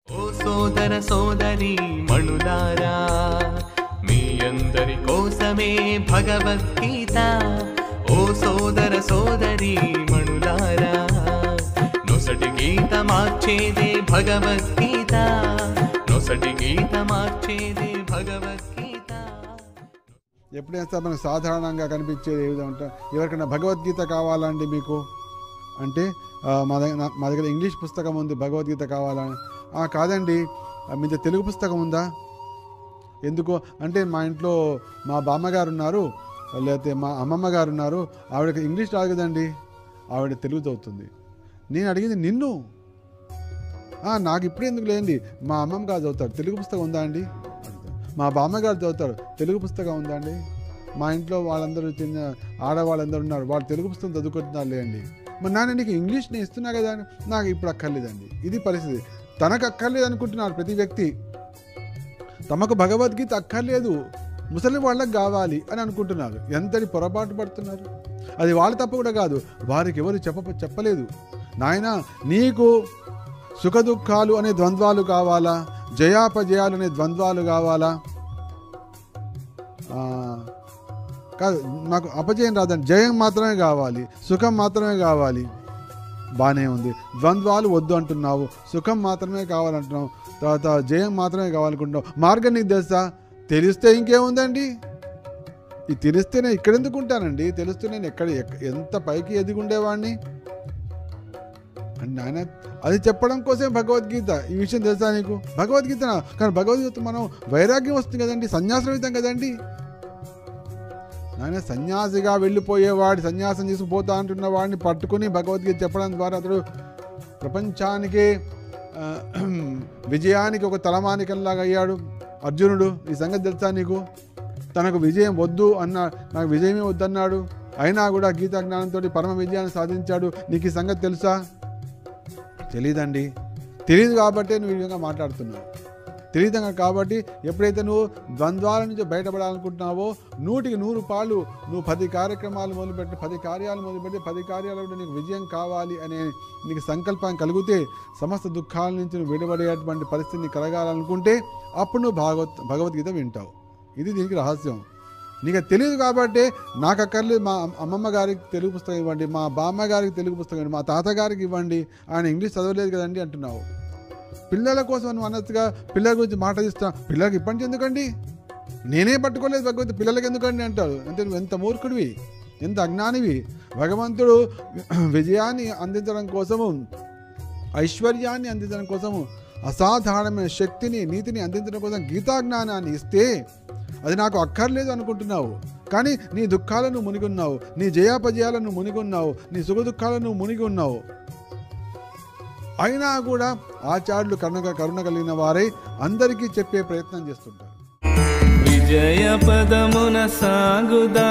ఓ సోదర సోదరి మణులారా, మీ అందరి కోసమే భగవద్గీత. ఓ సోదర సోదరి మణులారా, నొసటి గీత మార్చేదే భగవద్గీత, నొసటి గీత మార్చేదే భగవద్గీత. ఎప్పుడైనా మనకు సాధారణంగా కనిపించేది ఏమిటంటే, ఎవరికైనా భగవద్గీత కావాలండి మీకు అంటే మా దగ్గర ఇంగ్లీష్ పుస్తకం ఉంది, భగవద్గీత కావాలని. కాదండి, మీ దగ్గర తెలుగు పుస్తకం ఉందా? ఎందుకు అంటే మా ఇంట్లో మా బామ్మగారు ఉన్నారు, లేకపోతే మా అమ్మమ్మ గారు ఉన్నారు, ఆవిడకి ఇంగ్లీష్ రాదు కదండి, ఆవిడ తెలుగు చదువుతుంది. నేను అడిగింది నిన్ను. నాకు ఇప్పుడు ఎందుకు లేండి, మా అమ్మమ్మ గారు చదువుతారు, తెలుగు పుస్తకం ఉందా అండి? మా బామ్మగారు చదువుతారు, తెలుగు పుస్తకం ఉందా అండి? మా ఇంట్లో వాళ్ళందరూ చిన్న ఆడవాళ్ళందరూ ఉన్నారు, వాళ్ళు తెలుగు పుస్తకం చదువుకుంటున్నారు లేండి. మరి నాన్న నీకు ఇంగ్లీష్ నేను ఇస్తున్నా కదా, నాకు ఇప్పుడు అక్కర్లేదండి. ఇది పరిస్థితి. తనకు అక్కర్లేదు అనుకుంటున్నారు ప్రతి వ్యక్తి. తమకు భగవద్గీత అక్కర్లేదు, ముసలి వాళ్ళకి కావాలి అని అనుకుంటున్నారు. ఎంతటి పొరపాటు పడుతున్నారు. అది వాళ్ళ తప్పు కూడా కాదు, వారికి ఎవరు చెప్పలేదు. నాయన, నీకు సుఖదుఖాలు అనే ద్వంద్వాలు కావాలా, జయాపజయాలు అనే ద్వంద్వాలు కావాలా? కాదు, నాకు అపజయం రాదండి, జయం మాత్రమే కావాలి, సుఖం మాత్రమే కావాలి. బాగానే ఉంది. ద్వంద్వాలు వద్దు అంటున్నావు, సుఖం మాత్రమే కావాలంటున్నావు, తర్వాత జయం మాత్రమే కావాలనుకుంటున్నావు. మార్గం నీకు తెలుసా? తెలిస్తే ఇంకేముందండి, ఇది తెలిస్తే నేను ఇక్కడ ఎందుకు ఉంటానండి, తెలిస్తే నేను ఎంత పైకి ఎదిగి ఉండేవాడిని అని ఆయన అది చెప్పడం కోసమే భగవద్గీత. ఈ విషయం తెలుసా నీకు? భగవద్గీత కానీ భగవద్గీత మనం వైరాగ్యం వస్తుంది కదండి, సన్యాసం అవుతాం కదండి. నాయన, సన్యాసిగా వెళ్ళిపోయేవాడు, సన్యాసం తీసుకుపోతా అంటున్న వాడిని పట్టుకుని భగవద్గీత చెప్పడం ద్వారా అతడు ప్రపంచానికి విజయానికి ఒక తలమానికంలాగా అయ్యాడు అర్జునుడు. ఈ సంగతి తెలుసా నీకు? తనకు విజయం వద్దు అన్నా, నాకు విజయమే వద్దన్నాడు, అయినా కూడా గీతా జ్ఞానంతో పరమ విజయాన్ని సాధించాడు. నీకు ఈ సంగతి తెలుసా? తెలీదండి. తెలియదు కాబట్టే నువ్వు ఈ విధంగా మాట్లాడుతున్నావు. తెలియదు కాబట్టి ఎప్పుడైతే నువ్వు ద్వంద్వాల నుంచి బయటపడాలనుకుంటున్నావో 100కి 100 పాళ్ళు నువ్వు 10 కార్యక్రమాలు మొదలుపెట్టి 10 కార్యాలు మొదలుపెట్టి 10 కార్యాలలో నీకు విజయం కావాలి అనే నీకు సంకల్పం కలిగితే, సమస్త దుఃఖాల నుంచి నువ్వు విడబడేటువంటి పరిస్థితిని కలగాలనుకుంటే అప్పుడు నువ్వు భగవద్గీత వింటావు. ఇది దీనికి రహస్యం. నీకు తెలియదు కాబట్టి నాకు అక్కర్లేదు, మా అమ్మమ్మ గారికి తెలుగు పుస్తకం ఇవ్వండి, మా బామ్మ గారికి తెలుగు పుస్తకం ఇవ్వండి, మా తాతగారికి ఇవ్వండి, ఆయన ఇంగ్లీష్ చదవలేదు కదండి అంటున్నావు. పిల్లల కోసం నువ్వు అన్నట్టుగా పిల్లల గురించి మాట తీస్తున్నా, పిల్లలకి ఇబ్బంది ఎందుకండి? నేనే పట్టుకోలేదు భగవంతుడు, పిల్లలకి ఎందుకండి అంటారు. అంటే నువ్వు ఎంత మూర్ఖుడివి, ఎంత అజ్ఞానివి. భగవంతుడు విజయాన్ని అందించడం కోసము, ఐశ్వర్యాన్ని అందించడం కోసము, అసాధారణమైన శక్తిని, నీతిని అందించడం కోసం గీతా జ్ఞానాన్ని ఇస్తే అది నాకు అక్కర్లేదు అనుకుంటున్నావు. కానీ నీ దుఃఖాలను మునిగి ఉన్నావు, నీ జయాపజయాలను మునిగి ఉన్నావు, నీ సుఖ దుఃఖాలను మునిగి ఉన్నావు. అయినా కూడా ఆచార్యులు కరుణ కలిగిన వారై అందరికీ చెప్పే ప్రయత్నం చేస్తుంటారు. విజయ పదమున సాగుదా